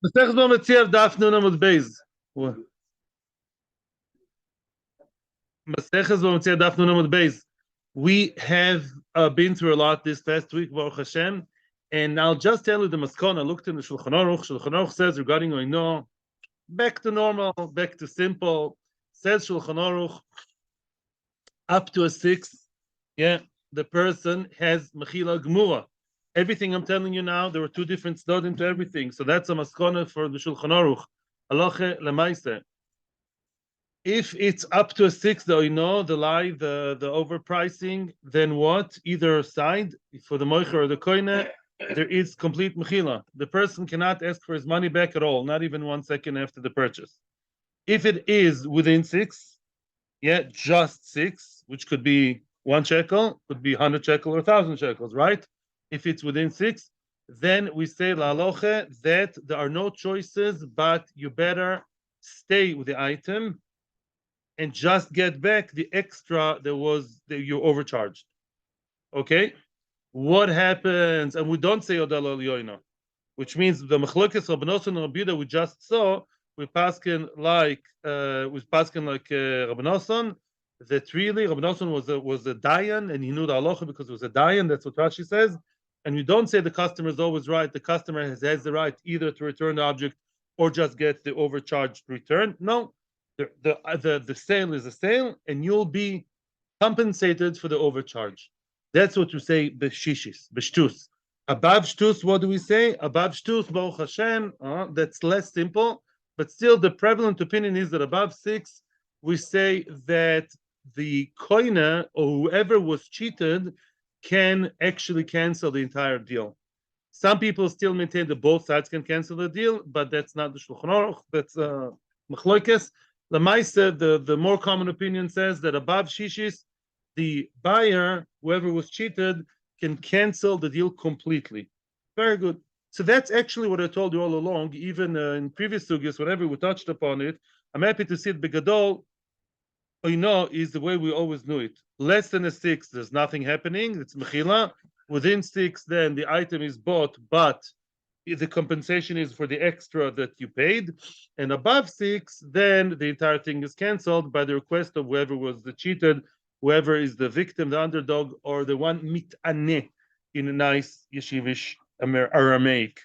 Masechus Bava Metzia Daf Nun Amud Beis. Masechus Bava Metzia Daf Nun Amud Beis. We have been through a lot this past week, Baruch Hashem, and I'll just tell you the maskon. I looked in the Shulchan Aruch. Shulchan Aruch says regarding Oino, back to normal, back to simple. Says Shulchan Aruch, up to a sixth, yeah, the person has Mechila Gemura. Everything I'm telling you now, there were two different studies to everything. So that's a maskona for the Shulchan Aruch. Halacha lemaise. If it's up to a six, though, you know, the lie, the overpricing, then what? Either side, for the moicher or the koine, there is complete mechila. The person cannot ask for his money back at all, not even 1 second after the purchase. If it is within six, yeah, just six, which could be 1 shekel, could be 100 shekel or 1,000 shekels, right? If it's within six, then we say la aloche that there are no choices, but you better stay with the item and just get back the extra that you overcharged. Okay? What happens? And we don't say Odal Yoina, which means the Machlokes Rabbi Nosson and Rabbi Yehuda we just saw, we paskin like Rabbi Nosson, that really Rabbi Nosson was a dayan and he knew the halacha because it was a dayan. That's what Rashi says. And we don't say the customer is always right. The customer has the right either to return the object or just get the overcharged return. No, the sale is a sale, and you'll be compensated for the overcharge. That's what we say b'shishis, b'shtus. Above shtus, what do we say? Above shtus, Baruch Hashem, that's less simple, but still the prevalent opinion is that above six, we say that the koine or whoever was cheated can actually cancel the entire deal. Some people still maintain that both sides can cancel the deal, but that's not the Shulchan Aruch, that's Machlokes. The more common opinion says that above shishis, the buyer, whoever was cheated, can cancel the deal completely. Very good. So that's actually what I told you all along, even in previous sugyas, whenever we touched upon it. I'm happy to see it begadol. Is the way we always knew it. Less than a six, there's nothing happening. It's mechila. Within six, then the item is bought, but the compensation is for the extra that you paid. And above six, then the entire thing is canceled by the request of whoever was the cheated, whoever is the victim, the underdog, or the one mit'aneh in a nice yeshivish Aramaic.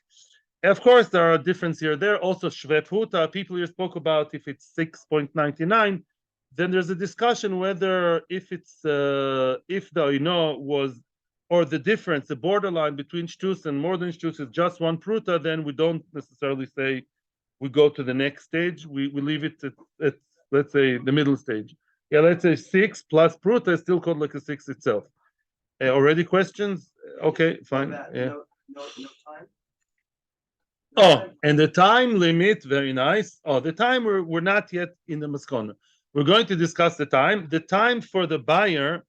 Of course, there are differences here. There also shvep huta. People here spoke about if it's 6.99, then there's a discussion whether if the was, or the difference, the borderline between shtus and more than shtus is just 1 pruta, then we don't necessarily say we go to the next stage. We leave it at let's say the middle stage. Yeah, let's say 6 plus pruta is still called like a 6 itself. Already questions? Okay, fine. Yeah. No time. Oh, and the time limit, very nice. Oh, the time we're not yet in the maskona. We're going to discuss the time. The time for the buyer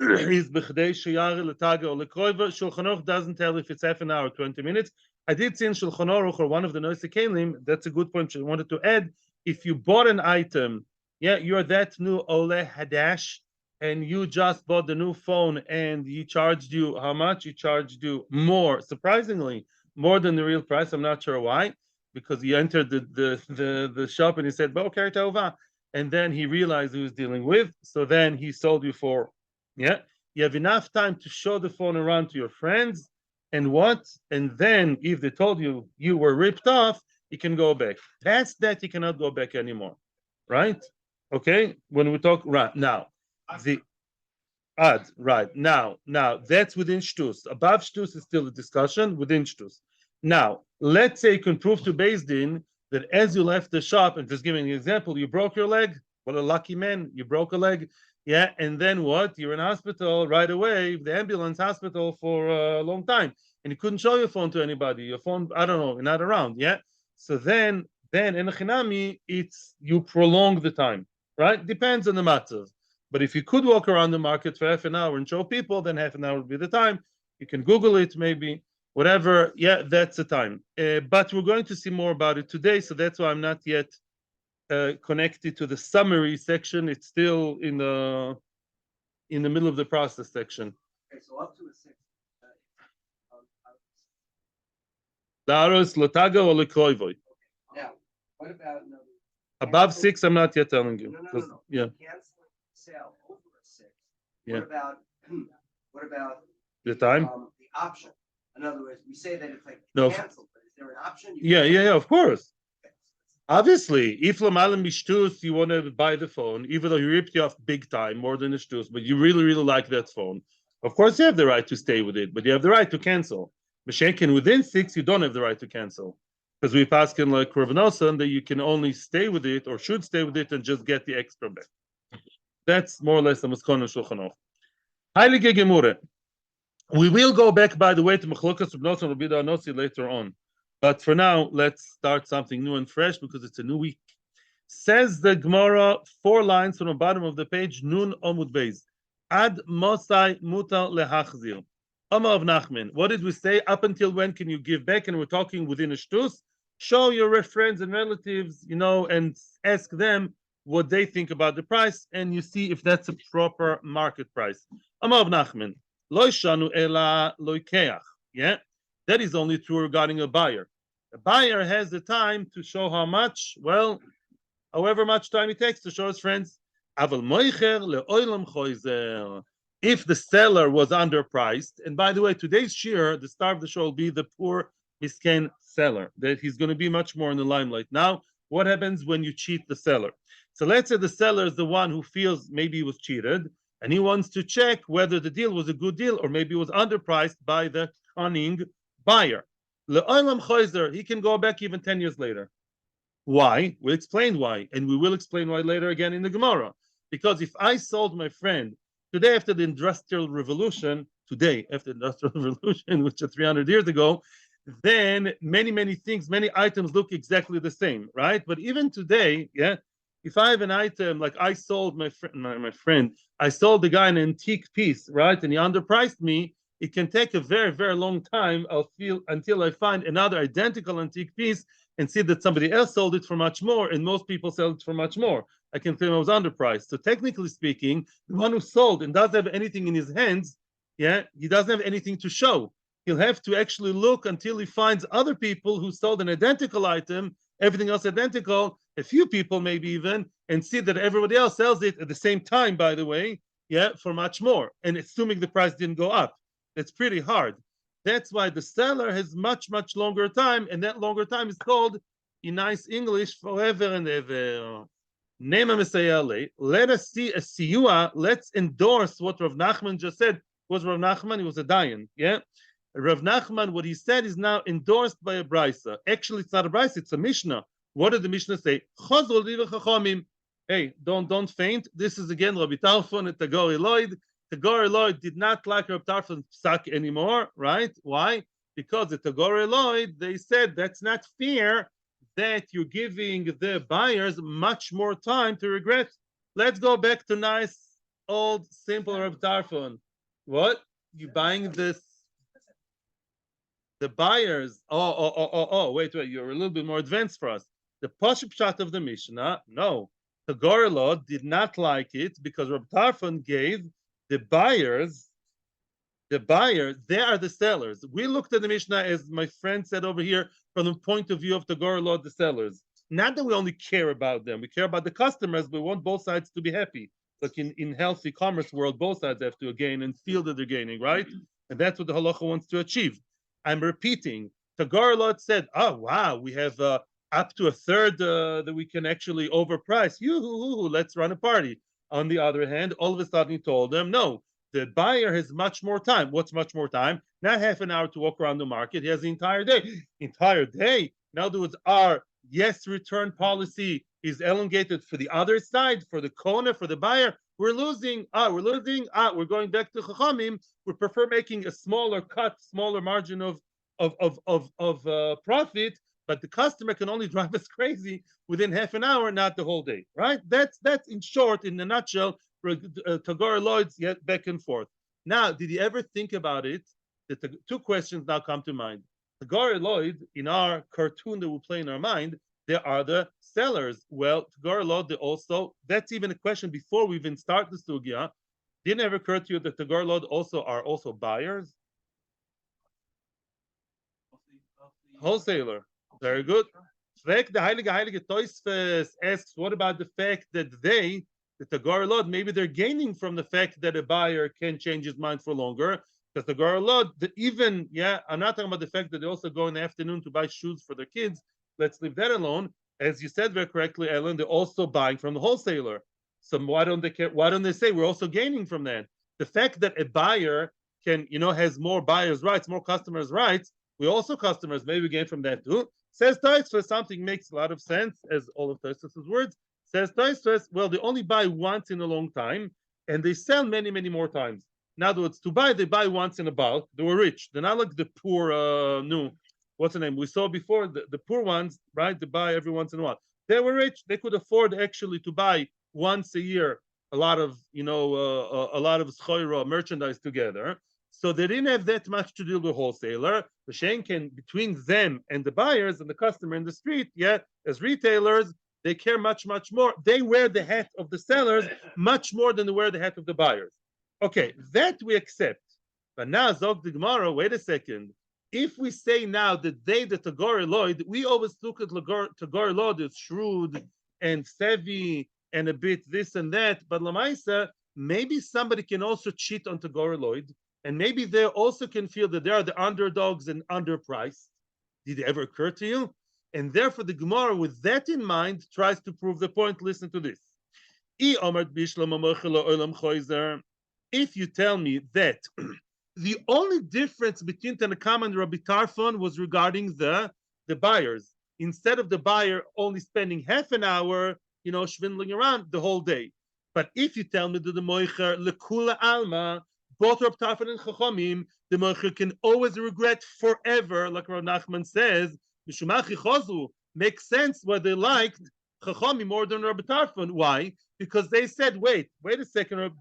is b'chdei sheyare l'taga or lekroiva. Shulchan Aruch doesn't tell if it's half an hour, 20 minutes. I did see in Shulchan Aruch or one of the Noisei Kelim, that's a good point I wanted to add. If you bought an item, yeah, you're that new Ole Hadash, and you just bought the new phone and he charged you how much? He charged you more, surprisingly, more than the real price. I'm not sure why, because he entered the shop and he said, "Bo carry tova," and then he realized he was dealing with. So then he sold you for, yeah. You have enough time to show the phone around to your friends, and what? And then if they told you you were ripped off, you can go back. Past that, you cannot go back anymore, right? Okay. When we talk right now, the ad right now that's within shtus. Above shtus is still a discussion within shtus. Now, let's say you can prove to Beis Din that as you left the shop, and just giving an example, you broke your leg. What a lucky man, you broke a leg. Yeah, and then what? You're in hospital right away, the ambulance hospital for a long time, and you couldn't show your phone to anybody. Your phone, I don't know, you're not around. Yeah, so then in a chinami, it's you prolong the time, right? Depends on the matzav. But if you could walk around the market for half an hour and show people, then half an hour would be the time. You can Google it, maybe. Whatever, yeah, that's the time. But we're going to see more about it today, so that's why I'm not yet connected to the summary section. It's still in the middle of the process section. Okay, so up to a 6. Laros lataga or lekroivoi. What about Above 6, I'm not yet telling you. No. Yeah. Canceling sale over a 6. Yeah. What about The time? The option? In other words, we say that it's like No. canceled, but is there an option? Yeah, of course. Obviously, if Lamalim Bishtus, you want to buy the phone, even though he ripped you off big time, more than a shtus, but you really, really like that phone, of course you have the right to stay with it, but you have the right to cancel. Meshenkin, within 6, you don't have the right to cancel. Because we pass in like Kurvanosan that you can only stay with it or should stay with it and just get the extra back. That's more or less the Maskon and Shulchan Aruch. Heilige Gemure. We will go back, by the way, to Machlokas Rabnos and Rabbi Anosi later on. But for now, let's start something new and fresh because it's a new week. Says the Gemara, 4 lines from the bottom of the page, Nun Amud Beis. Ad Mosai Mutal Lehachzir. Amar of Nachman. What did we say? Up until when can you give back? And we're talking within a shtus. Show your friends and relatives, and ask them what they think about the price, and you see if that's a proper market price. Amar of Nachman. Loishanu ela loikeach. Yeah, that is only true regarding a buyer. A buyer has the time to show how much, well, however much time it takes to show his friends. Aval moicher leoilam choizer. If the seller was underpriced, and by the way, today's shiur, the star of the show will be the poor miskin seller, that he's going to be much more in the limelight. Now, what happens when you cheat the seller? So let's say the seller is the one who feels maybe he was cheated, and he wants to check whether the deal was a good deal or maybe it was underpriced by the cunning buyer. Le'olam choizer, he can go back even 10 years later. Why? We'll explain why, and we will explain why later again in the Gemara. Because if I sold my friend today after the Industrial Revolution, which is 300 years ago, then many things, many items look exactly the same, right? But even today, yeah, if I have an item like I sold my friend, I sold the guy an antique piece, right, and he underpriced me. It can take a very, very long time. Until I find another identical antique piece and see that somebody else sold it for much more, and most people sell it for much more. I can claim I was underpriced. So technically speaking, the one who sold and doesn't have anything in his hands, yeah, he doesn't have anything to show. He'll have to actually look until he finds other people who sold an identical item, everything else identical, a few people maybe even, and see that everybody else sells it at the same time, by the way, yeah, for much more, and assuming the price didn't go up. That's pretty hard. That's why the seller has much longer time, and that longer time is called, in nice English, forever and ever. Name a Messiah. Let us see a siyua. Let's endorse what Rav Nachman just said. Was Rav Nachman? He was a dayan. Yeah, Rav Nachman. What he said is now endorsed by a brisa. Actually, it's not a brisa. It's a mishnah. What did the mishnah say? Hey, don't faint. This is again Rabbi Tarfon and Tagore Lloyd. Tagore Lloyd did not like Rabbi Tarfon's psak anymore, right? Why? Because the Tagore Lloyd, they said that's not fair that you're giving the buyers much more time to regret. Let's go back to nice, old, simple Rabbi Tarfon. What? You buying this? The buyers. Oh, wait, you're a little bit more advanced for us. The Pashup shot of the Mishnah, no. Tagore Lloyd did not like it because Rabbi Tarfon gave the buyers, they are the sellers. We looked at the Mishnah, as my friend said over here, from the point of view of Tagore Lloyd, the sellers. Not that we only care about them, we care about the customers, but we want both sides to be happy. Like in healthy commerce world, both sides have to gain and feel that they're gaining, right? And that's what the halacha wants to achieve. I'm repeating, Tagore Lloyd said, oh, wow, we have up to a third that we can actually overprice. Let's run a party. On the other hand, all of a sudden he told them, no, the buyer has much more time. What's much more time? Not half an hour to walk around the market. He has the entire day. Entire day. In other words, our yes return policy is elongated for the other side, for the kona, for the buyer. We're losing. We're losing. We're going back to Chachamim. We prefer making a smaller cut, smaller margin of profit, but the customer can only drive us crazy within half an hour, not the whole day, right? That's in short, in a nutshell, Tagore Lloyd's yet back and forth. Now, did you ever think about it? The two questions now come to mind. Tagore Lloyd, in our cartoon that we play in our mind, there are the sellers. Well, Tagore Lloyd, also, that's even a question before we even start the sugya. Didn't ever occur to you that Tagore Lloyd are also buyers? Wholesaler. Very good. Frag the Heilige Toisves asks, what about the fact that the Tagar Lord, maybe they're gaining from the fact that a buyer can change his mind for longer. Because the Tagar Lord, I'm not talking about the fact that they also go in the afternoon to buy shoes for their kids. Let's leave that alone. As you said very correctly, Ellen, they're also buying from the wholesaler. So why don't they care? Why don't they say we're also gaining from that? The fact that a buyer can, has more buyers' rights, more customers' rights, we also customers maybe gain from that too. Says Tosfos, something makes a lot of sense, as all of Tosfos' words. Says Tosfos, well, they only buy once in a long time, and they sell many, many more times. In other words, to buy, they buy once in a bulk. They were rich. They're not like the poor, what's the name? We saw before the poor ones, right? They buy every once in a while. They were rich. They could afford actually to buy once a year a lot of, a lot of schoira merchandise together. So they didn't have that much to deal with wholesaler. The Schenken between them and the buyers and the customer in the street, as retailers, they care much, much more. They wear the hat of the sellers much more than they wear the hat of the buyers. Okay, that we accept. But now, Zog the Gemara, wait a second. If we say now that they, the Tagore Lloyd, we always look at Tagore Lloyd as shrewd and savvy and a bit this and that, but Lamaisa, maybe somebody can also cheat on Tagore Lloyd, and maybe they also can feel that they are the underdogs and underpriced. Did it ever occur to you? And therefore, the Gemara, with that in mind, tries to prove the point. Listen to this. If you tell me that the only difference between Tanakam and Rabbi Tarfon was regarding the buyers. Instead of the buyer only spending half an hour, schwindling around the whole day. But if you tell me that the moicher lekula alma, both Rabbi Tarfon and Chachomim, the moicher can always regret forever, like Rav Nachman says, Mishumachi chozu, makes sense why they liked Chachomim more than Rabbi Tarfon. Why? Because they said, wait a second,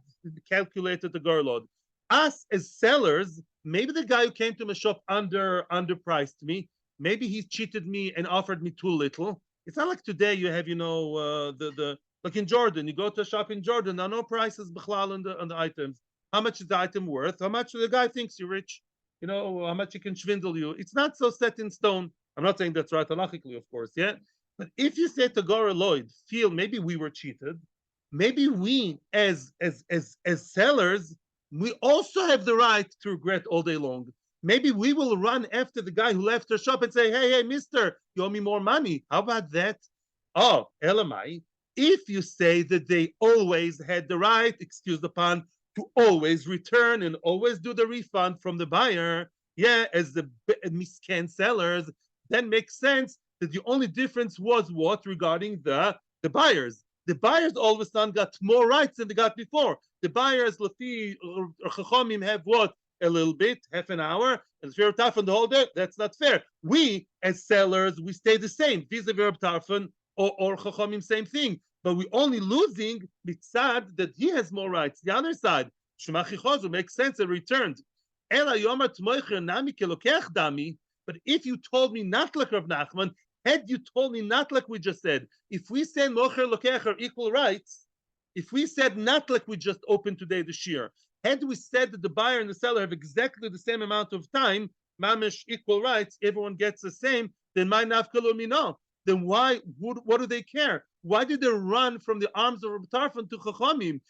calculated the Garlod. Us as sellers, maybe the guy who came to my shop underpriced me. Maybe he cheated me and offered me too little. It's not like today you have, like in Jordan, you go to a shop in Jordan, there are no prices on the items. How much is the item worth? How much the guy thinks you're rich? How much he can swindle you. It's not so set in stone. I'm not saying that's right halachically, of course, But if you say to Gora Lloyd, feel maybe we were cheated, maybe we as sellers, we also have the right to regret all day long. Maybe we will run after the guy who left the shop and say, hey, mister, you owe me more money. How about that? Oh, Elamai, if you say that they always had the right, excuse the pun, to always return and always do the refund from the buyer, as the miscan sellers, then makes sense that the only difference was what regarding the buyers. The buyers all of a sudden got more rights than they got before. The buyers, Lafi Chachomim, have what? A little bit, half an hour, and Shir Tarfon the whole day. That's not fair. We, as sellers, we stay the same. Vis-a-vis Tarfon or Chachomim, same thing. But we're only losing mitzad that he has more rights. The other side, Shemachi Chozu, makes sense and returned. Ela Yomar Tmoicher Nami Kelokech Dami. But if you told me not like Rav Nachman, had you told me not like we just said, if we said Mocher Lokech are equal rights, if we said not like we just opened today the Shiur, had we said that the buyer and the seller have exactly the same amount of time, mamish equal rights, everyone gets the same, then my nafkalo mino. Then what do they care? Why did they run from the arms of Rabbi Tarfon to Chachamim?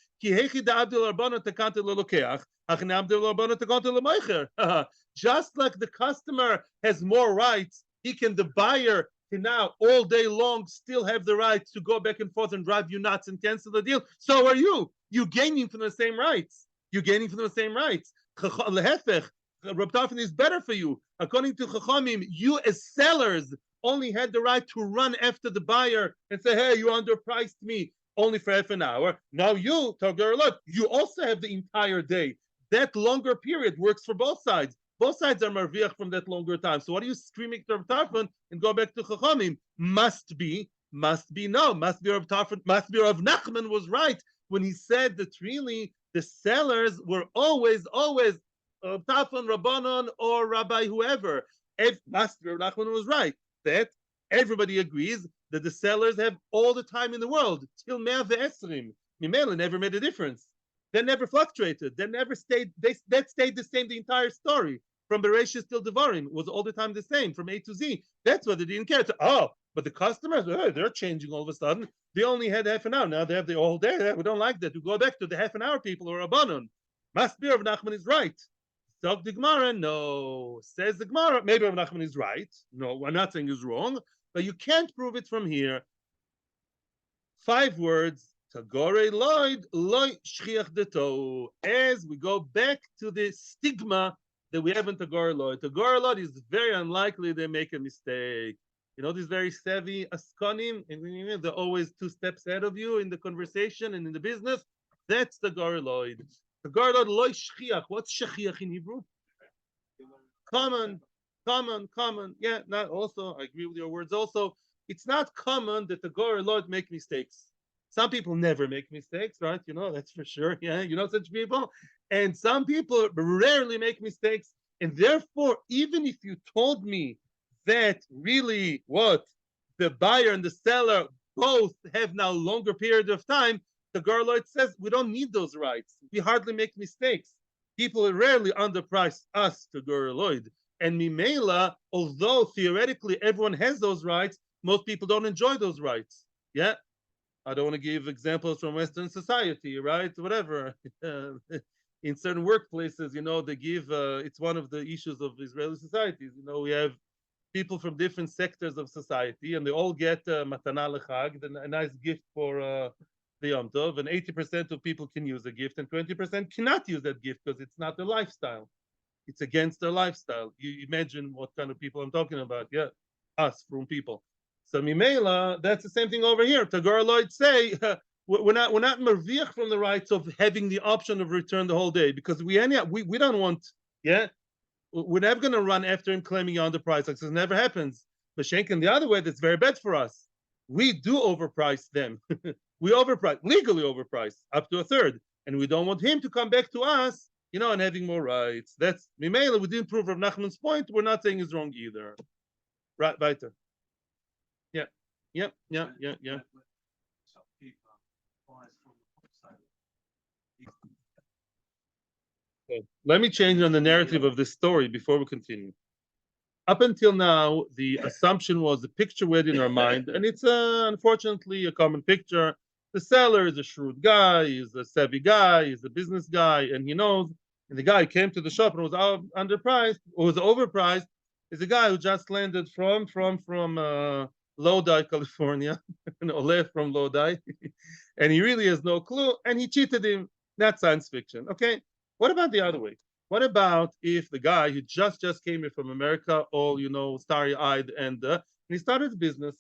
Just like the customer has more rights, the buyer can now all day long still have the right to go back and forth and drive you nuts and cancel the deal. So are you. You're gaining from the same rights. Rabbi Tarfon is better for you. According to Chachamim, you as sellers only had the right to run after the buyer and say, hey, you underpriced me only for half an hour. Now you, Tagaralot, you also have the entire day. That longer period works for both sides. Both sides are marviach from that longer time. So what are you screaming to Rabbi Tarfon and go back to Chachamim? Must be Rav Tarfon, must be Rav Nachman was right when he said that really the sellers were always Rav Tarfon, Rabbanon, or Rabbi whoever. Must be Rav Nachman was right. That everybody agrees that the sellers have all the time in the world till Mea ve'esrim. Mimela never made a difference. They never fluctuated. They never stayed. That stayed the same the entire story. from Bereshit till Devarim. It was all the time the same, from A to Z. That's what they didn't care. But the customers, they're changing all of a sudden. They only had half an hour. Now they have the whole day. We don't like that. We go back to the half an hour people or Rabbanon. Must be Rav Nachman is right. So the Gemara, no. Says the Gemara, maybe Rav Nachman is right. No, we're not saying he's wrong, but you can't prove it from here. 5 words. Tagore loyd loy shchiach deto. As we go back to the stigma that we have in Tagore loyd. Tagore loyd is very unlikely they make a mistake. You know, these very savvy askanim, and they're always 2 steps ahead of you in the conversation and in the business. That's Tagore loyd. Tagore loyd loy shchiach. What's shchiach in Hebrew? Common. Yeah, not also. I agree with your words. Also, it's not common that Tagore loyd make mistakes. Some people never make mistakes, right? You know, that's for sure. Yeah, you know such people. And some people rarely make mistakes. And therefore, even if you told me that really what the buyer and the seller both have now longer period of time, the Garloid says we don't need those rights. We hardly make mistakes. People rarely underprice us to Garloid. And Mimela, although theoretically everyone has those rights, most people don't enjoy those rights. Yeah. I don't want to give examples from Western society, right? Whatever. In certain workplaces, you know, they give, it's one of the issues of Israeli societies. You know, we have people from different sectors of society, and they all get matana lechag, a nice gift for the Yom Tov, and 80% of people can use a gift, and 20% cannot use that gift because it's not their lifestyle. It's against their lifestyle. You imagine what kind of people I'm talking about. Yeah, us, from people. So Mimela, that's the same thing over here. Tagore Lloyd say we're not merviach from the rights of having the option of return the whole day because we don't want, yeah, we're never going to run after him claiming you're underpriced. Like this never happens. But Shenkin the other way, that's very bad for us. We do overprice them. We overprice, legally overprice up to a third, and we don't want him to come back to us, you know, and having more rights. That's Mimela. We didn't prove Rav Nachman's point. We're not saying he's wrong either. Right, weiter. Yeah. Okay. Let me change on the narrative of this story before we continue. Up until now, the assumption was the picture we had in our mind, and it's unfortunately a common picture. The seller is a shrewd guy, he's a savvy guy, he's a business guy, and he knows. And the guy came to the shop and was underpriced, or was overpriced. Is a guy who just landed from Lodi, California, left from Lodi, and he really has no clue, and he cheated him. That's science fiction. Okay, what about the other way? What about if the guy who just came here from America, all starry-eyed, and he started a business,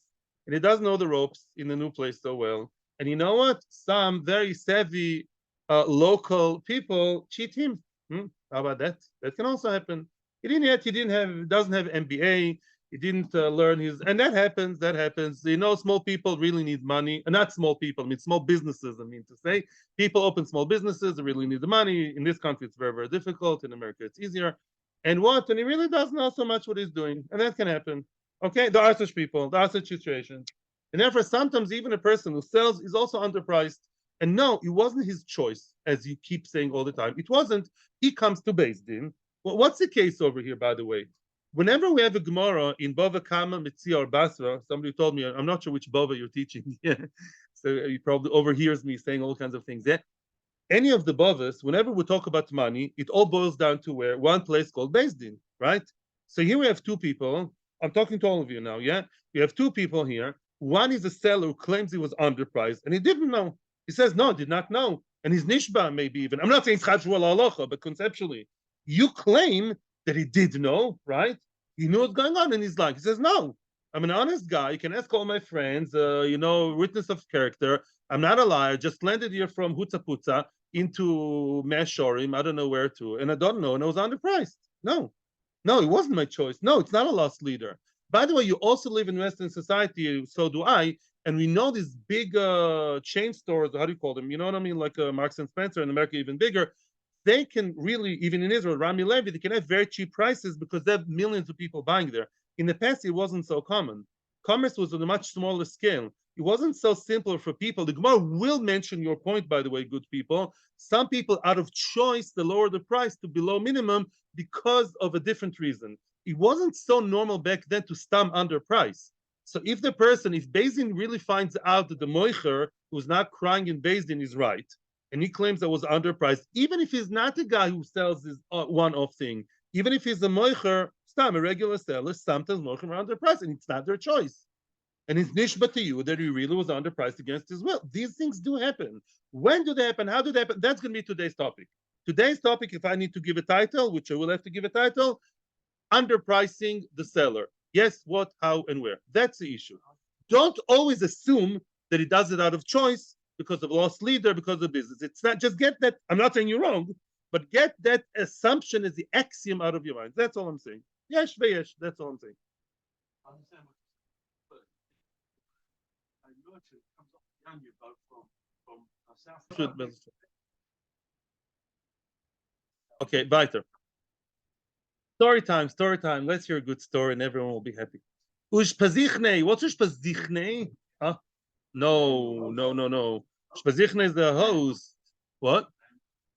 and he doesn't know the ropes in the new place so well, and you know what? Some very savvy local people cheat him. How about that? That can also happen. Doesn't have MBA. He didn't learn and that happens. You know, small people really need money. Not small people, I mean small businesses, I mean to say. People open small businesses, they really need the money. In this country, it's very, very difficult. In America, it's easier. And he really doesn't know so much what he's doing. And that can happen. Okay, there are such people, there are such situations. And therefore, sometimes even a person who sells is also underpriced. And no, it wasn't his choice, as you keep saying all the time. It wasn't. He comes to Beis Din. Well, what's the case over here, by the way? Whenever we have a Gemara in Bava, Kama, Metzia, or Basra, somebody told me, I'm not sure which Bava you're teaching. So he probably overhears me saying all kinds of things. Yeah? Any of the Bavas, whenever we talk about money, it all boils down to where? One place called Beis Din, right? So here we have 2 people. I'm talking to all of you now, yeah? We have 2 people here. One is a seller who claims he was underpriced, and he didn't know. He says, no, did not know. And he's nishba, maybe even. I'm not saying chadshvu al halacha, but conceptually. You claim that he did know, right? He knew what's going on, and he says, no, I'm an honest guy. You can ask all my friends, witness of character. I'm not a liar. Just landed here from Hutzaputza into Meshorim. I don't know where to, and I don't know, and I was underpriced. No, it wasn't my choice. No, it's not a lost leader. By the way, you also live in Western society, so do I, and we know these big chain stores, how do you call them? You know what I mean? Like Marks and Spencer in America, even bigger. They can really, even in Israel, Rami Levy, they can have very cheap prices because they have millions of people buying there. In the past, it wasn't so common. Commerce was on a much smaller scale. it wasn't so simple for people. The Gemara will mention your point, by the way, good people. Some people, out of choice, they lower the price to below minimum because of a different reason. It wasn't so normal back then to stam underprice. So if the person, if Beis Din really finds out that the moicher who's not crying in Beis Din is right, and he claims that was underpriced, even if he's not the guy who sells this one-off thing, even if he's a moicher, stam, a regular seller, sometimes moicher are underpriced, and it's not their choice. And it's nishba to you that he really was underpriced against his will. These things do happen. When do they happen? How do they happen? That's going to be today's topic. Today's topic, if I need to give a title, which I will have to give a title, underpricing the seller. Yes, what, how, and where. That's the issue. Don't always assume that he does it out of choice because of lost leader, because of business. It's not, just get that. I'm not saying you're wrong, but get that assumption as the axiom out of your mind. That's all I'm saying. Yes, veyesh. That's all I'm saying. Okay, weiter. Story time, story time. Let's hear a good story and everyone will be happy. Ushpazichne. What's ushpazichne? Huh? No. Ushpazichne is the host. What?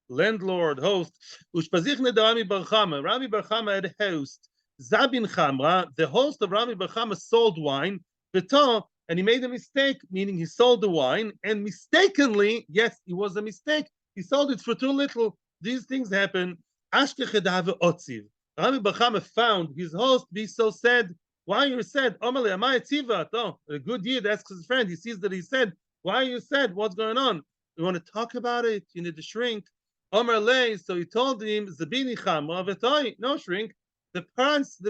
Landlord, host. Ushpazichne the Rami Bar Chama. Rami Bar Chama had a host. Zabin Chamra, the host of Rami Bar Chama, sold wine. And he made a mistake, meaning he sold the wine, and mistakenly, yes, it was a mistake, he sold it for too little. These things happen. Ashkechedave Otziv. Rami Bar Chama found his host be so sad. Why are you sad? Omale, am I tziva? Oh, a good year, asks his friend. He sees that he's sad. Why are you sad? What's going on? You want to talk about it? You need to shrink. Omar Lay, so he told him, Zabini Chamra V'toi, no shrink. The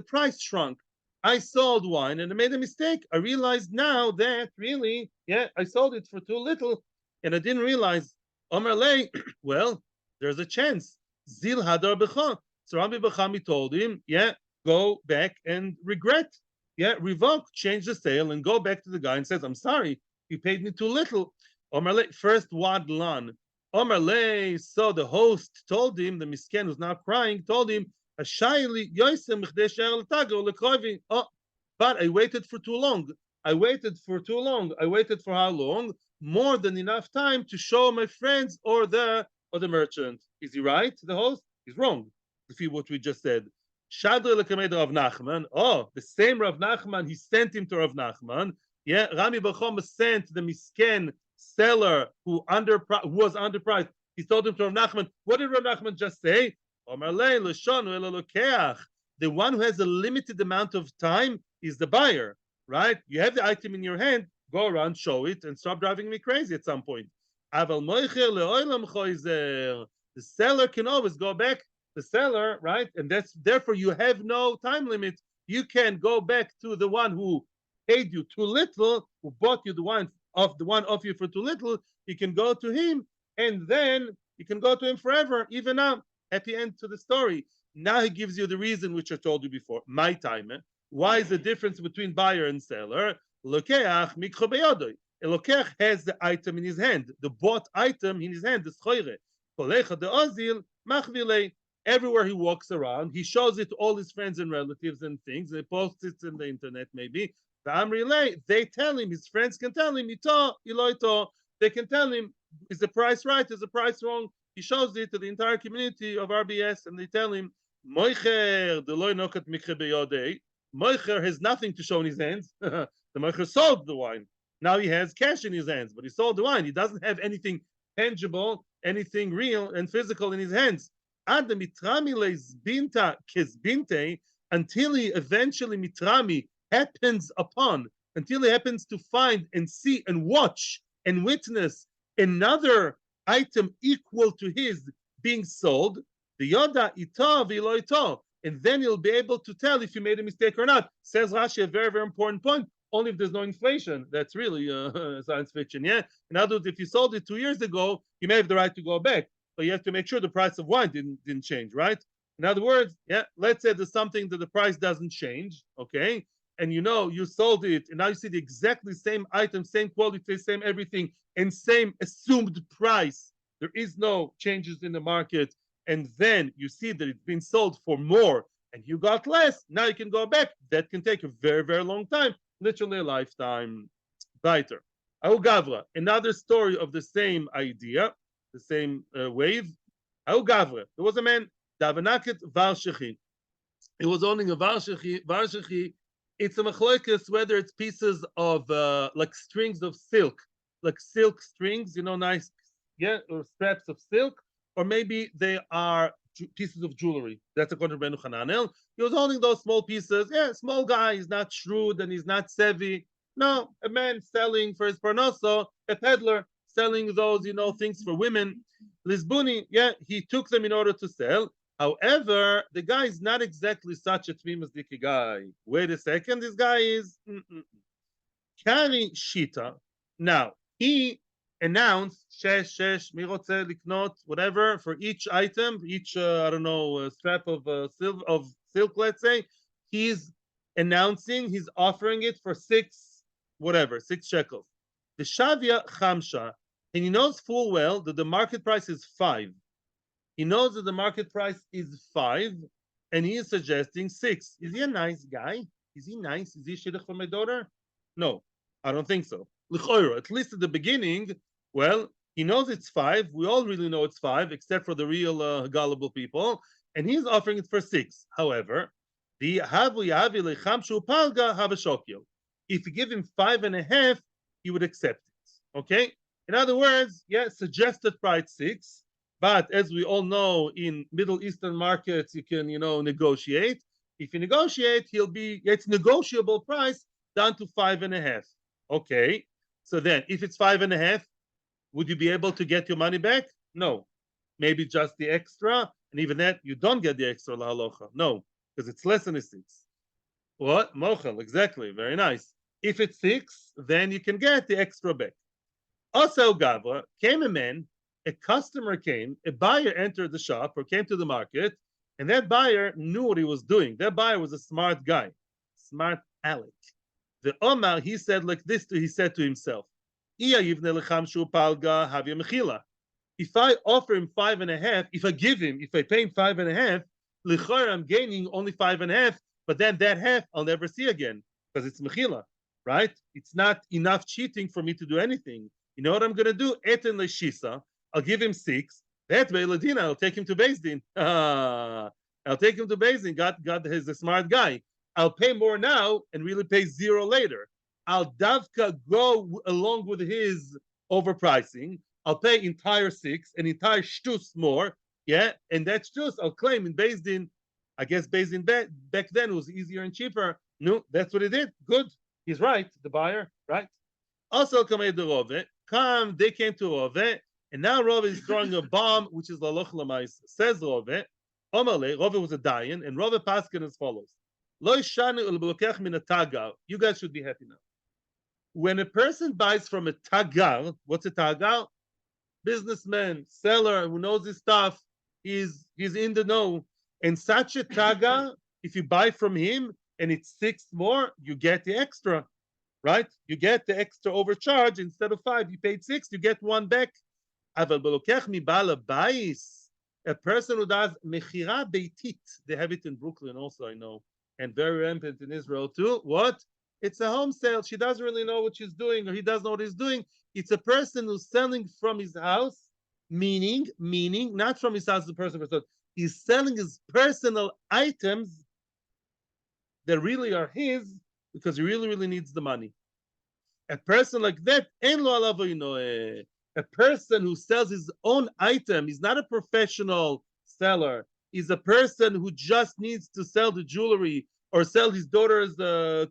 price shrunk. I sold wine and I made a mistake. I realized now that really, I sold it for too little and I didn't realize. Omar Lay, well, there's a chance. Zil Hadar B'cha. So Rabbi Bachami told him, go back and regret. Revoke, change the sale and go back to the guy and says, I'm sorry, you paid me too little. Omar Lay, first wad lan. Omar Lay, so the host told him, the misken who's now crying, told him, oh, but I waited for too long. I waited for how long? More than enough time to show my friends or the merchant. Is he right, the host? He's wrong. If what we just said. Shadr lekamed Rav Nachman. Oh, the same Rav Nachman, he sent him to Rav Nachman. Rami Bar Chama sent the misken seller who was underpriced. He told him to Rav Nachman. What did Rav Nachman just say? The one who has a limited amount of time is the buyer, right? You have the item in your hand, go around, show it, and stop driving me crazy at some point. The seller can always go back. The seller, right? And that's therefore you have no time limit. You can go back to the one who paid you too little, who bought you the one off you for too little. You can go to him, and then you can go to him forever, even now. Happy end to the story. Now he gives you the reason which I told you before. My time. Why is the difference between buyer and seller? Lokeach mikro beyodoy. A lokeach has the item in his hand, the bought item in his hand, the schoire. Kolecha de ozil machvilei. Everywhere he walks around, he shows it to all his friends and relatives and things. They post it in the internet, maybe. They tell him, his friends can tell him, ito, iloito. They can tell him, is the price right? Is the price wrong? He shows it to the entire community of RBS, and they tell him, Moicher, the loy nokat mikre beyodei. Moicher has nothing to show in his hands. The Moicher sold the wine. Now he has cash in his hands, but he sold the wine. He doesn't have anything tangible, anything real and physical in his hands. Until he eventually mitrami happens upon, until he happens to find and see and watch and witness another item equal to his being sold, the yoda ita v'lo ita, and then he'll be able to tell if you made a mistake or not. Says Rashi, a very, very important point. Only if there's no inflation. That's really science fiction, In other words, if you sold it 2 years ago, you may have the right to go back, but you have to make sure the price of wine didn't change, right? In other words, let's say there's something that the price doesn't change, okay? And you sold it, and now you see the exactly same item, same quality, same everything, and same assumed price. There is no changes in the market, and then you see that it's been sold for more, and you got less. Now you can go back. That can take a very, very long time, literally a lifetime. Weiter. Au Gavra, another story of the same idea, the same wave. Au Gavra, there was a man, Davanaket Varshechi. It was owning a Varshechi. Varshechi, it's a machloikus, whether it's pieces of like strings of silk, like silk strings, nice, yeah, or straps of silk, or maybe they are pieces of jewelry. That's according to Benu Hananel. He was owning those small pieces. Yeah, small guy. He's not shrewd and he's not savvy. No, a man selling for his parnoso, a peddler selling those, things for women. Lisbuni, yeah, he took them in order to sell. However, the guy is not exactly such a tmimus diki guy. Wait a second, this guy is carrying shita. Now, he announced shesh mirotze liknot whatever for each item, each I don't know strap of silk, let's say. He's announcing, he's offering it for six shekels. The shavia chamsha, and he knows full well that the market price is 5. He knows that the market price is 5, and he is suggesting 6. Is he a nice guy? Is he nice? Is he shidduch for my daughter? No, I don't think so. At least at the beginning, well, he knows it's 5. We all really know it's 5, except for the real gullible people, and he's offering it for 6. However, the if you give him 5.5, he would accept it. Okay. In other words, yeah, suggested price 6. But as we all know, in Middle Eastern markets, you can, negotiate. If you negotiate, it's negotiable price down to 5.5. Okay. So then, if it's 5.5, would you be able to get your money back? No. Maybe just the extra, and even that you don't get the extra la halacha. No, because it's less than a 6. What? Mochel, exactly. Very nice. If it's 6, then you can get the extra back. Also, Gavra came a man. A customer came, a buyer entered the shop or came to the market, and that buyer knew what he was doing. That buyer was a smart guy, smart Alec. The Omar, he said like this, he said to himself, if I offer him 5.5, if I pay him 5.5, I'm gaining only 5.5, but then that half I'll never see again because it's mechila, right? It's not enough cheating for me to do anything. You know what I'm going to do? Eten leshisa. I'll give him 6. That way, Ladina, I'll take him to Beis Din. I'll take him to Beis Din. God is a smart guy. I'll pay more now and really pay 0 later. I'll davka go along with his overpricing. I'll pay entire 6, an entire shtus more. Yeah, and that shtus I'll claim in Beis Din. I guess Beis Din back then was easier and cheaper. No, that's what he did. Good. He's right, the buyer, right? Also, they came to Rove. And now Rove is throwing a bomb, which is laloch lamais. Says Rove, Omale, Rove was a dayan, and Rove Paskin as follows. Lo ishanu ulbulokech min a tagar. You guys should be happy now. When a person buys from a tagar, what's a tagar? Businessman, seller who knows his stuff, he's in the know. And such a tagar, if you buy from him and it's 6 more, you get the extra, right? You get the extra overcharge. Instead of 5, you paid 6, you get 1 back. A person who does mechira beitit, they have it in Brooklyn also, I know, and very rampant in Israel too. What? It's a home sale. She doesn't really know what she's doing, or he doesn't know what he's doing. It's a person who's selling from his house, meaning, not from his house, the person. He's selling his personal items that really are his because he really needs the money. A person like that, a person who sells his own item is not a professional seller. He's a person who just needs to sell the jewelry or sell his daughter's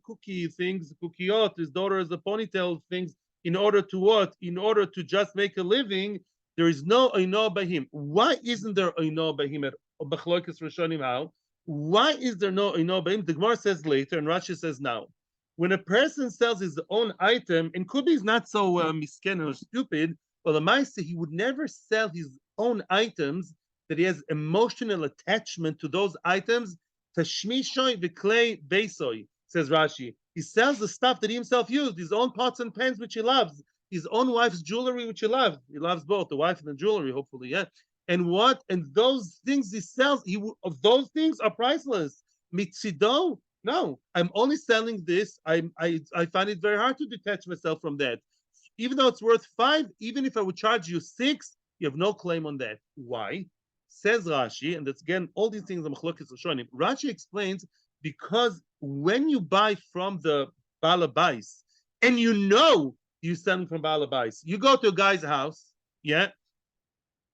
cookie things, cookiot, his daughter's ponytail things in order to what? In order to just make a living. There is no oino by him. Why isn't there oino by him at Bachloikis Rishonim? How? Why is there no oino by him? The Gemara says later, and Rashi says now. When a person sells his own item, and could be he's not so misken or stupid, well, the Maisa, he would never sell his own items that he has emotional attachment to those items. Tashmishoy v'klei beisoy, says Rashi. He sells the stuff that he himself used, his own pots and pans, which he loves, his own wife's jewelry, which he loves. He loves both, the wife and the jewelry, hopefully, yeah. And what? And those things he sells, of those things are priceless. Mitzido, no, I'm only selling this. I find it very hard to detach myself from that. Even though it's worth 5, even if I would charge you 6, you have no claim on that. Why? Says Rashi, and that's again, all these things are machlokes Rishonim. Rashi explains because when you buy from the balabais, and you know you're selling from balabais, you go to a guy's house, yeah,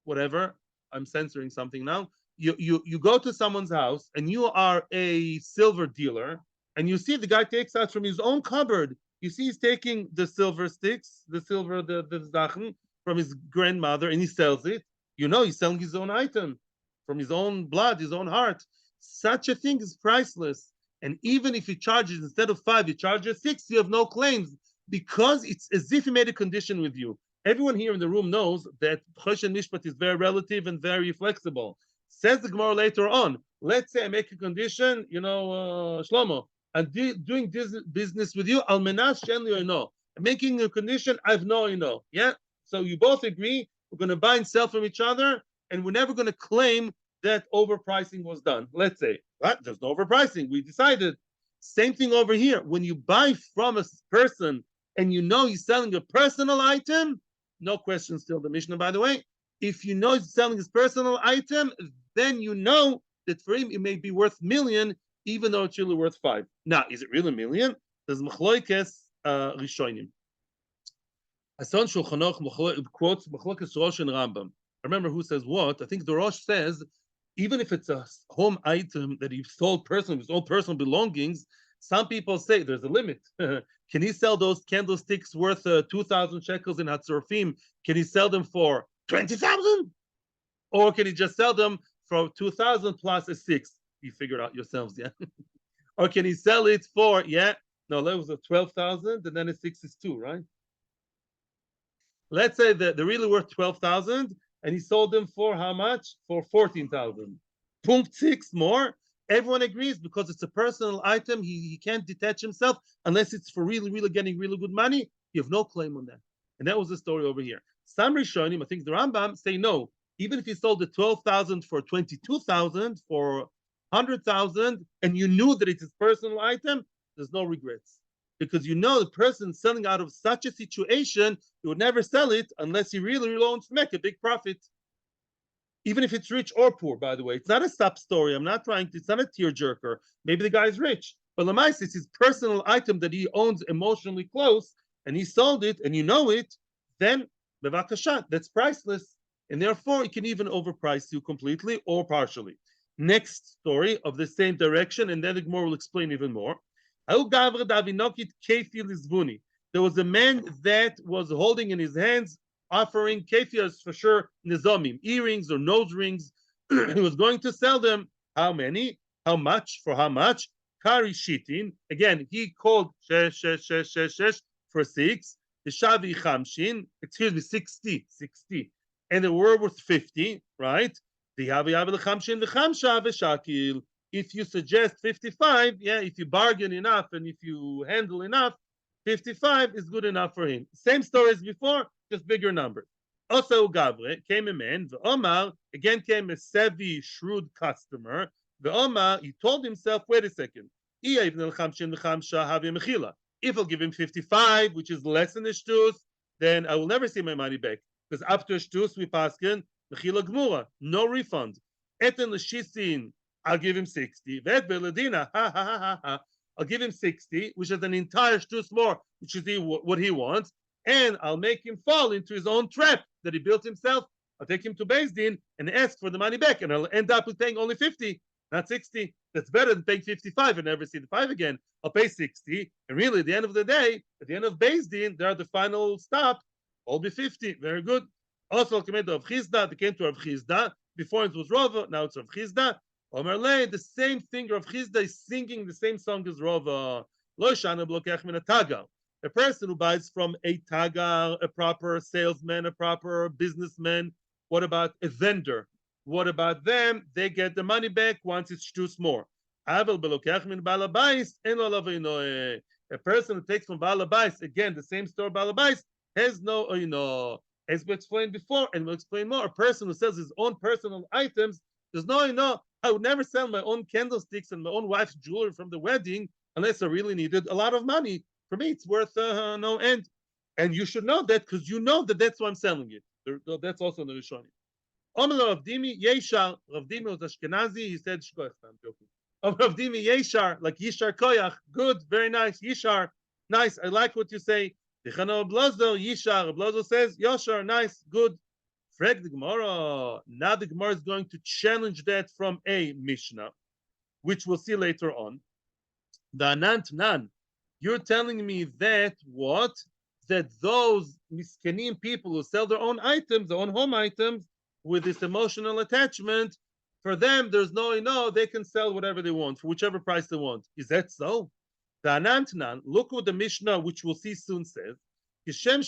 whatever. I'm censoring something now. You go to someone's house and you are a silver dealer, and you see the guy takes out from his own cupboard. You see he's taking the silver sticks, the zachen from his grandmother, and he sells it. You know he's selling his own item from his own blood, his own heart. Such a thing is priceless. And even if he charges instead of 5, he charges 6, you have no claims because it's as if he made a condition with you. Everyone here in the room knows that Choshen Mishpat is very relative and very flexible. Says the Gemara later on, let's say I make a condition, Shlomo, I'm doing this business with you, Al Menas Shenli Oino. I'm making a condition, I've no Oino. Yeah? So you both agree, we're going to buy and sell from each other, and we're never going to claim that overpricing was done. Let's say, what? There's no overpricing. We decided. Same thing over here. When you buy from a person and you know he's selling a personal item, no question still the Mishnah, by the way. If you know he's selling his personal item, then you know that for him it may be worth million, even though it's really worth 5. Now, is it really a million? There's machloikes rishonim. Ason Shulchan Aruch quotes machloikes Rosh and Rambam. I remember who says what. I think the Rosh says even if it's a home item that he sold personally, his own personal belongings, some people say there's a limit. Can he sell those candlesticks worth 2,000 shekels in Hatzorfim? Can he sell them for 20,000? Or can he just sell them for 2,000 plus a 6? You figure it out yourselves, yeah? Or can he sell it for, no, that was a 12,000 and then a 6 is 2, right? Let's say that they're really worth 12,000 and he sold them for how much? For 14,000. 0.6 more. Everyone agrees because it's a personal item. He can't detach himself unless it's for really, really getting really good money. You have no claim on that. And that was the story over here. Some Rishonim, I think the Rambam, say no. Even if he sold the 12,000 for 22,000, for 100,000, and you knew that it's his personal item, there's no regrets. Because you know the person selling out of such a situation, he would never sell it unless he really, really wants to make a big profit. Even if it's rich or poor, by the way. It's not a sub story. I'm not trying to, it's not a tearjerker. Maybe the guy's rich. But Lamais, it's his personal item that he owns emotionally close, and he sold it, and you know it, then, bevakasha, that's priceless. And therefore, it can even overprice you completely or partially. Next story of the same direction, and then the Gemara will explain even more. There was a man that was holding in his hands, offering kefias for sure, nizomim, earrings or nose rings. He was going to sell them. How many? How much? For how much? Kari shitin. Again, he called shesh for 6. The shavi chamshin. Excuse me, 60. And they were worth 50, right? The havi chamshin the chamsha v'shakil. If you suggest 55, if you bargain enough and if you handle enough, 55 is good enough for him. Same story as before, just bigger numbers. Also, Gavre came a man, the Omar again came a savvy, shrewd customer. The Omar, he told himself, wait a second, if I'll give him 55, which is less than the shtus, then I will never see my money back. Because after shtus, we paskin, mechila gmura, no refund. Eten l'shisin, I'll give him 60. I'll give him 60, which is an entire shtus more, which is what he wants, and I'll make him fall into his own trap that he built himself. I'll take him to Beis Din and ask for the money back, and I'll end up with paying only 50, not 60. That's better than paying 55 and never see the 5 again. I'll pay 60, and really, at the end of the day, at the end of Beis Din, they're the final stop. All be 50. Very good. Also, came to Rav Chizda. They came to Rav Chizda. Before it was Rava, now it's Rav Chizda. Omer Lei, the same thing. Rav Chizda is singing the same song as Rava. Lo shana blokech min tagar. A person who buys from a tagar, a proper salesman, a proper businessman. What about a vendor? What about them? They get the money back once it's shtus more. Aval blokech min balabais en lo lavino. A person who takes from balabais, again the same store balabais, has no oino. As we explained before, and we'll explain more, a person who sells his own personal items, there's no oino. I would never sell my own candlesticks and my own wife's jewelry from the wedding unless I really needed a lot of money. For me, it's worth no end. And you should know that because you know that that's why I'm selling it. That's also in the Rishonim. Omar Rav Dimi Yeshar. Rav Dimi was Ashkenazi. He said Shkoyach. I'm joking. Rav Dimi Yeshar, like Yishar Koyach. Good, very nice. Yishar, nice. I like what you say. Tichano Blazo Yishar. Blazo says Yoshar, nice, good. Frag the Gemara. Now the Gemara is going to challenge that from a Mishnah, which we'll see later on. The Anant Nan. You're telling me that what? That those miskenim people who sell their own items, their own home items, with this emotional attachment, for them, there's no, they can sell whatever they want for whichever price they want. Is that so? The Anantnan, look what the Mishnah, which we'll see soon, says. Listen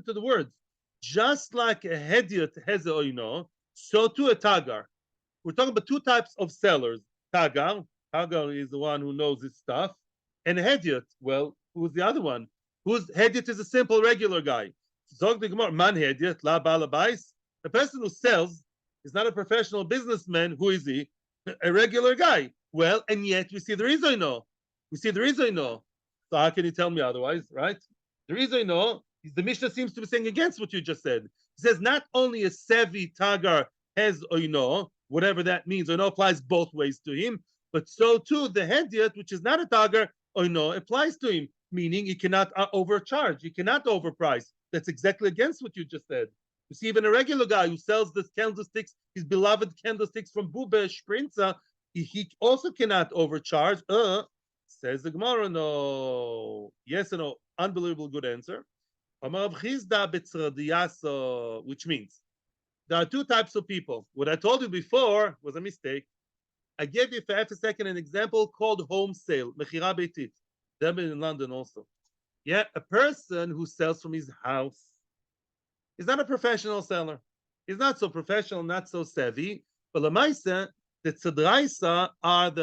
to the words. Just like a hediot has a oino, so too a tagar. We're talking about two types of sellers. Tagar is the one who knows his stuff. And hediot, well, who's the other one? Who's hediot is a simple regular guy. Zog the Gemara, man hediot, la balabais. The person who sells is not a professional businessman. Who is he? A regular guy. Well, and yet we see there is oino. We see there is oino. So how can you tell me otherwise, right? There is oino. The Mishnah seems to be saying against what you just said. It says not only a sevi tagar has oino, whatever that means, oino applies both ways to him, but so too the hediot, which is not a tagar, oino applies to him, meaning he cannot overcharge, he cannot overprice. That's exactly against what you just said. You see, even a regular guy who sells this candlesticks, his beloved candlesticks from Bube Sprinza, he also cannot overcharge. Says the Gemara, no. Yes and no. Unbelievable good answer. Which means there are two types of people. What I told you before was a mistake. I gave you for half a second an example called home sale, mechira beitit. They've been in London also. Yeah, a person who sells from his house is not a professional seller. He's not so professional, not so savvy. But Lamaisa, the tzedraisa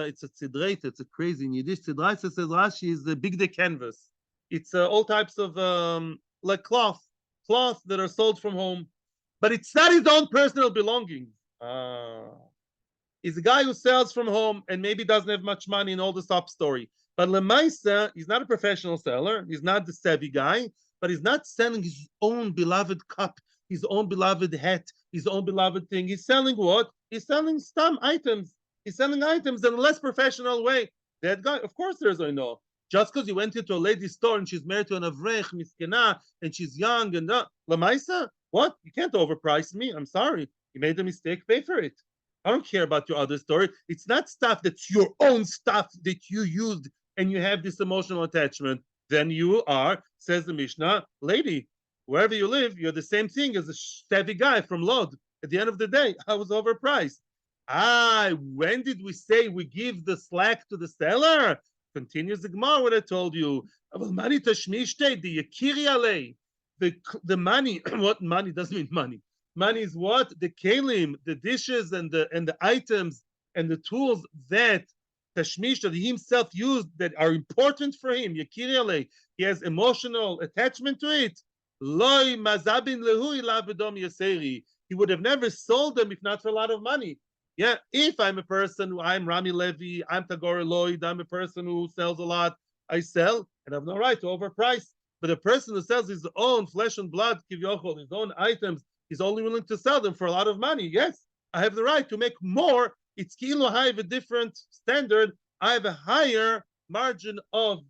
it's a tzedreit, it's a crazy in Yiddish. Tzedraisa, says Rashi, is the big day canvas. It's all types of like cloth that are sold from home. But it's not his own personal belongings. He's a guy who sells from home and maybe doesn't have much money in all the top story. But Lemaisa, he's not a professional seller. He's not the savvy guy, but he's not selling his own beloved cup, his own beloved hat, his own beloved thing. He's selling what? He's selling some items. He's selling items in a less professional way. That guy, of course, there's I know. Just because you went into a lady's store and she's married to an avrech, miskena, and she's young and Lemaisa, what? You can't overprice me. I'm sorry. You made a mistake. Pay for it. I don't care about your other story. It's not stuff that's your own stuff that you used and you have this emotional attachment. Then you are, says the Mishnah, lady, wherever you live, you're the same thing as a savvy guy from Lod. At the end of the day, I was overpriced. When did we say we give the slack to the seller? Continues the Gemara what I told you. The money, what money doesn't mean money. Money is what? The kelim, the dishes and the items and the tools that Tashmish, that he himself used that are important for him. Yakiri he has emotional attachment to it. Loi mazabin lehu ilav b'dom yaseri. He would have never sold them if not for a lot of money. Yeah, if I'm a person, I'm Rami Levi, I'm Tagore Lloyd, I'm a person who sells a lot, I sell and I have no right to overprice. But a person who sells his own flesh and blood, kivyochol, his own items, he's only willing to sell them for a lot of money. Yes, I have the right to make more. It's kilo, I have a different standard. I have a higher margin of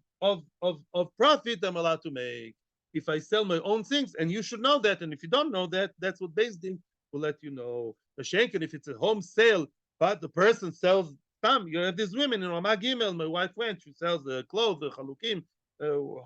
profit I'm allowed to make if I sell my own things. And you should know that. And if you don't know that, that's what Beis Din will let you know. The Shenken, if it's a home sale, but the person sells some, you have these women in Ramah Gimel, my wife went, she sells the clothes, the chalukim,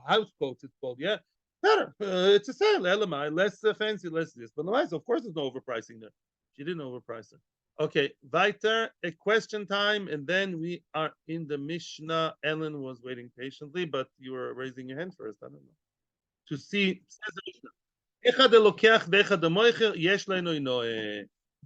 house coats, it's called, yeah. Better. It's a sale, LMI, less fancy, less this. But otherwise, of course, there's no overpricing there. She didn't overprice it. Okay, weiter, a question time, and then we are in the Mishnah. Ellen was waiting patiently, but you were raising your hand first. I don't know. To see, says the Mishnah.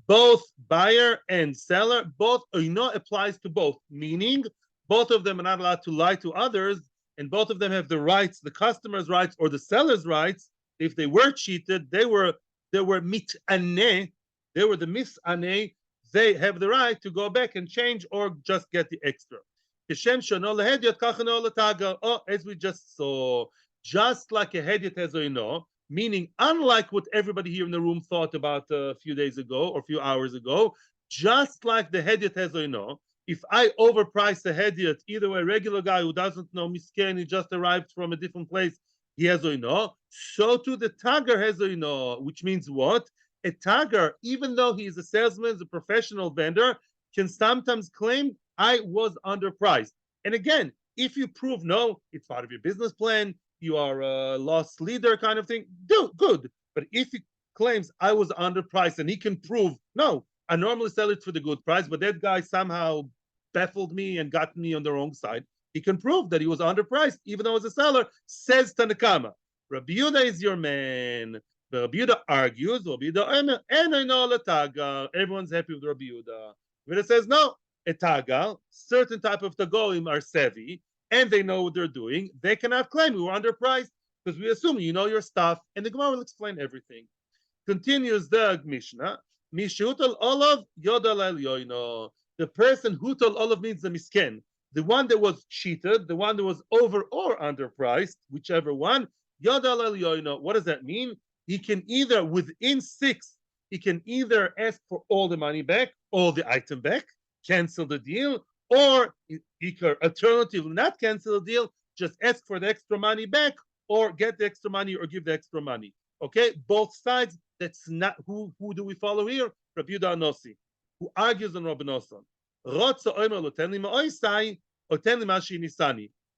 Both buyer and seller, both oino applies to both, meaning both of them are not allowed to lie to others, and both of them have the rights, the customer's rights or the seller's rights. If they were cheated, they were mitane, they were the misane, they have the right to go back and change or just get the extra. Oh, as we just saw, just like a hediot has meaning unlike what everybody here in the room thought about a few days ago or a few hours ago, just like the hediot has if I overprice a hediot, either a regular guy who doesn't know misken, he just arrived from a different place, he has so too the tagger has which means what? A tagger, even though he is a salesman, a professional vendor, can sometimes claim I was underpriced. And again, if you prove no, it's part of your business plan, you are a lost leader kind of thing, do good. But if he claims I was underpriced and he can prove no, I normally sell it for the good price, but that guy somehow baffled me and got me on the wrong side, he can prove that he was underpriced, even though as a seller, says Tanakama. Rabbi Yehuda is your man. Rabbi Yehuda argues, Rabbi Yehuda, and I know Lataga. Everyone's happy with Rabbi Yehuda. Rabbi Yehuda says, no, a tagal, certain type of tagoim are savvy, and they know what they're doing. They cannot claim we were underpriced because we assume you know your stuff, and the Gemara will explain everything. Continues the Mishnah. Mishutal olav yodal el yoino. The person who told olav means the misken, the one that was cheated, the one that was over or underpriced, whichever one. Yodal el yoino. What does that mean? He can either within 6, he can either ask for all the money back, all the item back, cancel the deal, or he can alternatively not cancel the deal, just ask for the extra money back, or get the extra money or give the extra money. Okay, both sides. That's not who do we follow here? Rabbi Yehuda Anossi, who argues on Rabbi Nosson.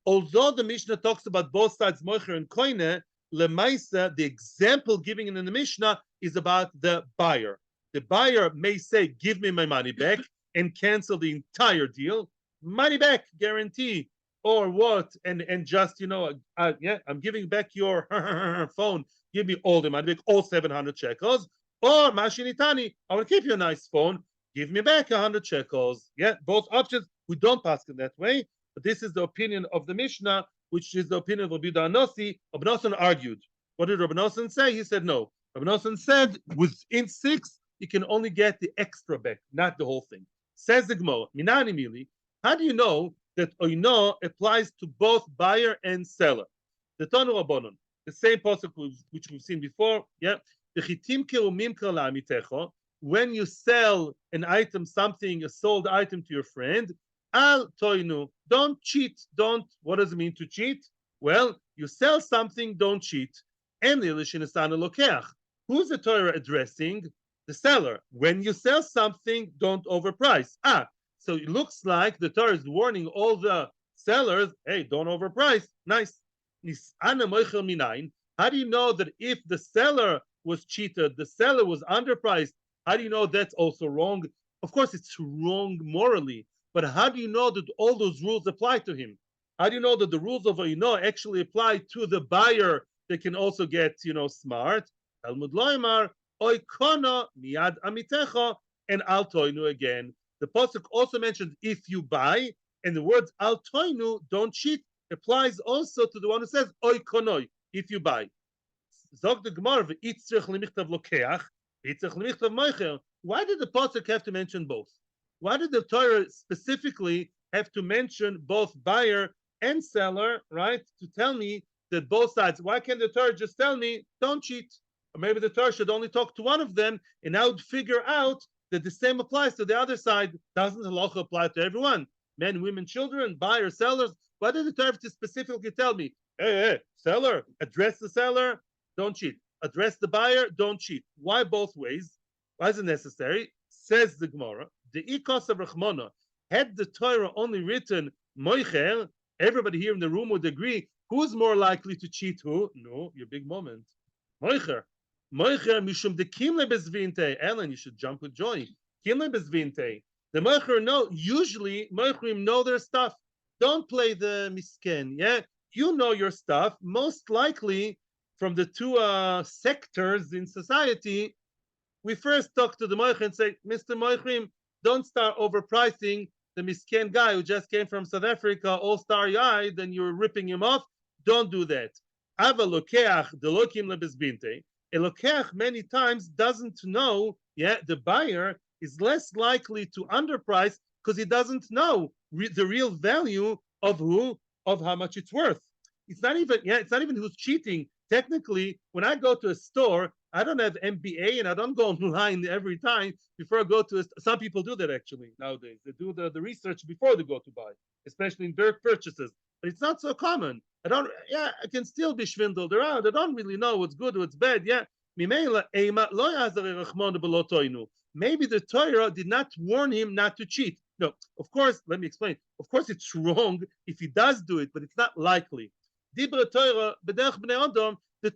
Although the Mishnah talks about both sides, moicher and koine, lemaisa, the example given in the Mishnah is about the buyer. The buyer may say, "Give me my money back," and cancel the entire deal. Money back guarantee, or what? And just I'm giving back your phone. Give me all the money back, all 700 shekels. Or mashinitani, I will give you a nice phone. Give me back 100 shekels. Yeah, both options. We don't pass it that way, but this is the opinion of the Mishnah, which is the opinion of Rabbi Yehuda Anossi. Rabbi Nosson argued. What did Rabbi Nosson say? He said no. Rabbi Nosson said within 6, you can only get the extra back, not the whole thing. Says the Gemara, Minani Mili, how do you know that oino applies to both buyer and seller? The Tanu Rabbanon, the same pasuk which we've seen before. Yeah, when you sell an item, something, a sold item to your friend, al toinu, don't cheat. Don't. What does it mean to cheat? Well, you sell something, don't cheat. And who's the Torah addressing? The seller. When you sell something, don't overprice. So it looks like the Torah is warning all the sellers, hey, don't overprice. Nice. How do you know that if the seller was cheated, the seller was underpriced, how do you know that's also wrong? Of course, it's wrong morally, but how do you know that all those rules apply to him? How do you know that the rules of actually apply to the buyer that can also get, smart? Talmud Loimar, oikona miyad amitecha, and al toinu again. The pasuk also mentioned if you buy, and the words al toinu, don't cheat, applies also to the one who says oikonoi, if you buy. Zog the Gemara, v'itzrich limichtav lokeach, v'itzrich limichtav moicher. Why did the pasuk have to mention both? Why did the Torah specifically have to mention both buyer and seller, right? To tell me that both sides. Why can't the Torah just tell me don't cheat? Or maybe the Torah should only talk to one of them, and I would figure out that the same applies to the other side. Doesn't the halacha apply to everyone? Men, women, children, buyers, sellers. Why did the Torah have to specifically tell me, hey, seller, address the seller, don't cheat. Address the buyer, don't cheat. Why both ways? Why is it necessary? Says the Gemara, the ikos of Rachmana, had the Torah only written moicher, everybody here in the room would agree, who's more likely to cheat who? No, your big moment. Moicher. Moicher mishum de kimle bezvinte. Ellen, you should jump with joy. Kimle bezvinte. The moicher usually moicherim know their stuff. Don't play the misken, yeah? You know your stuff. Most likely, from the two sectors in society, we first talk to the moicher and say, Mr. Moicherim, don't start overpricing the misken guy who just came from South Africa, all starry-eyed, and you're ripping him off. Don't do that. Ava lokeach delokim lebezbinte. A lokeach many times doesn't know, the buyer is less likely to underprice because he doesn't know the real value of how much it's worth. It's not even who's cheating. Technically, when I go to a store, I don't have MBA and I don't go online every time before I go to some people do that actually nowadays. They do the research before they go to buy, especially in direct purchases. But it's not so common. I can still be swindled around. I don't really know what's good, what's bad. Yeah. Maybe the Torah did not warn him not to cheat. No, of course, let me explain. Of course, it's wrong if he does do it, but it's not likely. The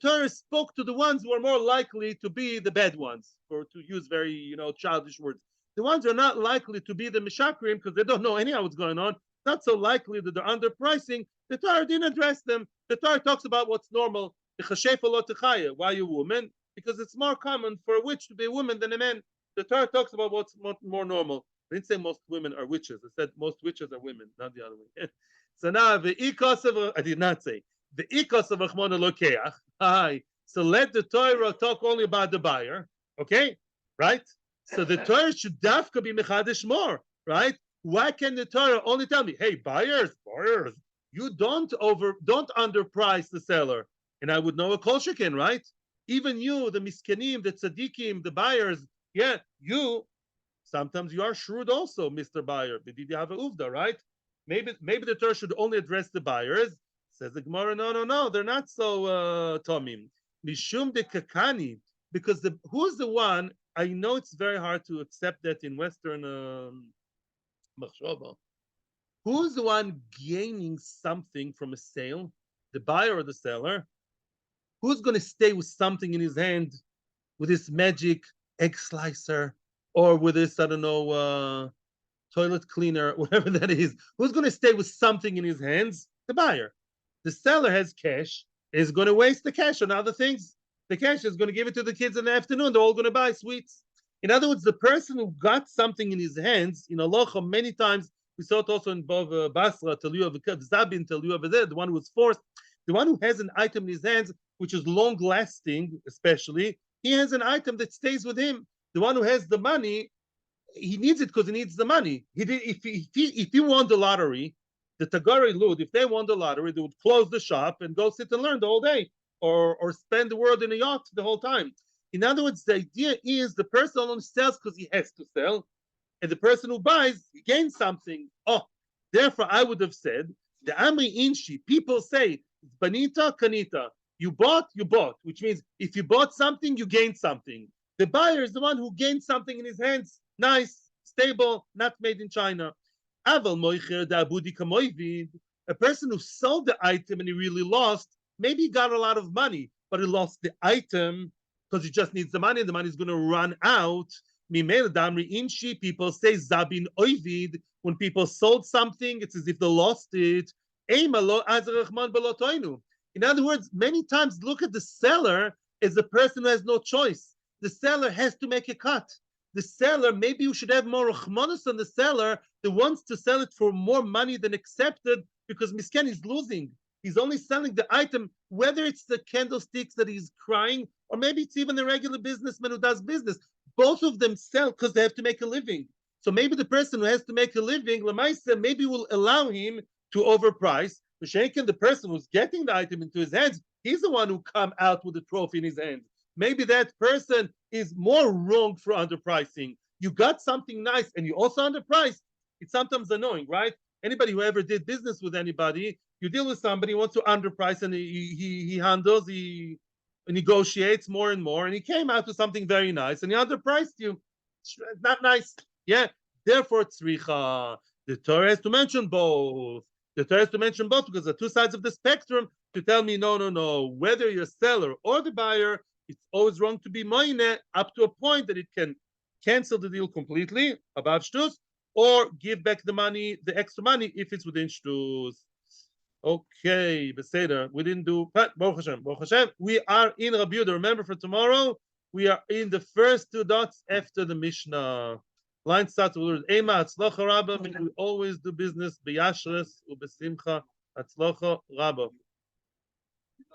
Torah spoke to the ones who are more likely to be the bad ones, or to use very, childish words. The ones who are not likely to be the Meshakrim because they don't know anyhow what's going on, not so likely that they're underpricing. The Torah didn't address them. The Torah talks about what's normal. Why a woman? Because it's more common for a witch to be a woman than a man. The Torah talks about what's more normal. I didn't say most women are witches. I said most witches are women, not the other way. So now I did not say the ikos of Achmona Lokeach. Hi. So let the Torah talk only about the buyer. Okay, right? So the Torah should dafka be mechadish more, right? Why can the Torah only tell me, hey, buyers, you don't underprice the seller, and I would know a kol shekin, right? Even you, the miskenim, the tzaddikim, the buyers, yeah, sometimes you are shrewd also, Mr. Buyer. But did you have a uvda, right? Maybe the Torah should only address the buyers. Says the Gemara, no, they're not so tomim. Mishum de kakani, because who's the one? I know it's very hard to accept that in Western machshava. Who's the one gaining something from a sale? The buyer or the seller? Who's going to stay with something in his hand, with this magic egg slicer, or with this, I don't know, toilet cleaner, whatever that is? Who's going to stay with something in his hands? The buyer. The seller has cash, is going to waste the cash on other things. The cash is going to give it to the kids in the afternoon. They're all going to buy sweets. In other words, the person who got something in his hands, in Aloha, many times, we saw it also in Bava, Basra, Zabin, the one who was forced, the one who has an item in his hands, which is long lasting, especially, he has an item that stays with him. The one who has the money, he needs it because he needs the money. If he won the lottery, the Tagari Lud, if they won the lottery, they would close the shop and go sit and learn the whole day, or spend the world in a yacht the whole time. In other words, the idea is the person only sells because he has to sell, and the person who buys gains something. Therefore, I would have said the Amri Inshi. People say Banita Kanita. You bought, which means if you bought something, you gained something. The buyer is the one who gains something in his hands. Nice, stable, not made in China. A person who sold the item and he really lost, maybe he got a lot of money, but he lost the item because he just needs the money and the money is going to run out. People say Zabin Oivid. When people sold something, it's as if they lost it. In other words, many times look at the seller as the person who has no choice. The seller has to make a cut. The seller, maybe you should have more rachmanis on the seller that wants to sell it for more money than accepted because Misken is losing. He's only selling the item, whether it's the candlesticks that he's crying, or maybe it's even a regular businessman who does business. Both of them sell because they have to make a living. So maybe the person who has to make a living, Lamaisa, maybe will allow him to overprice. The person who's getting the item into his hands, he's the one who come out with the trophy in his hands. Maybe that person is more wrong for underpricing. You got something nice and you also underpriced. It's sometimes annoying, right? Anybody who ever did business with anybody, you deal with somebody who wants to underprice and he handles, he negotiates more and more, and he came out with something very nice and he underpriced you. It's not nice. Yeah. Therefore, tzricha. The Torah has to mention both. The Torah has to mention both because the two sides of the spectrum to tell me, no. Whether you're a seller or the buyer, it's always wrong to be moine up to a point that it can cancel the deal completely, above shtus, or give back the money, the extra money, if it's within shtus. Okay, Beseder, we didn't do, but Baruch Hashem, we are in Rabbi Yehuda. Remember, for tomorrow, we are in the first two dots after the Mishnah. Line starts with the word Ema Hatzlacha Rabba. We always do business b'yashres u'besimcha Hatzlacha Rabba.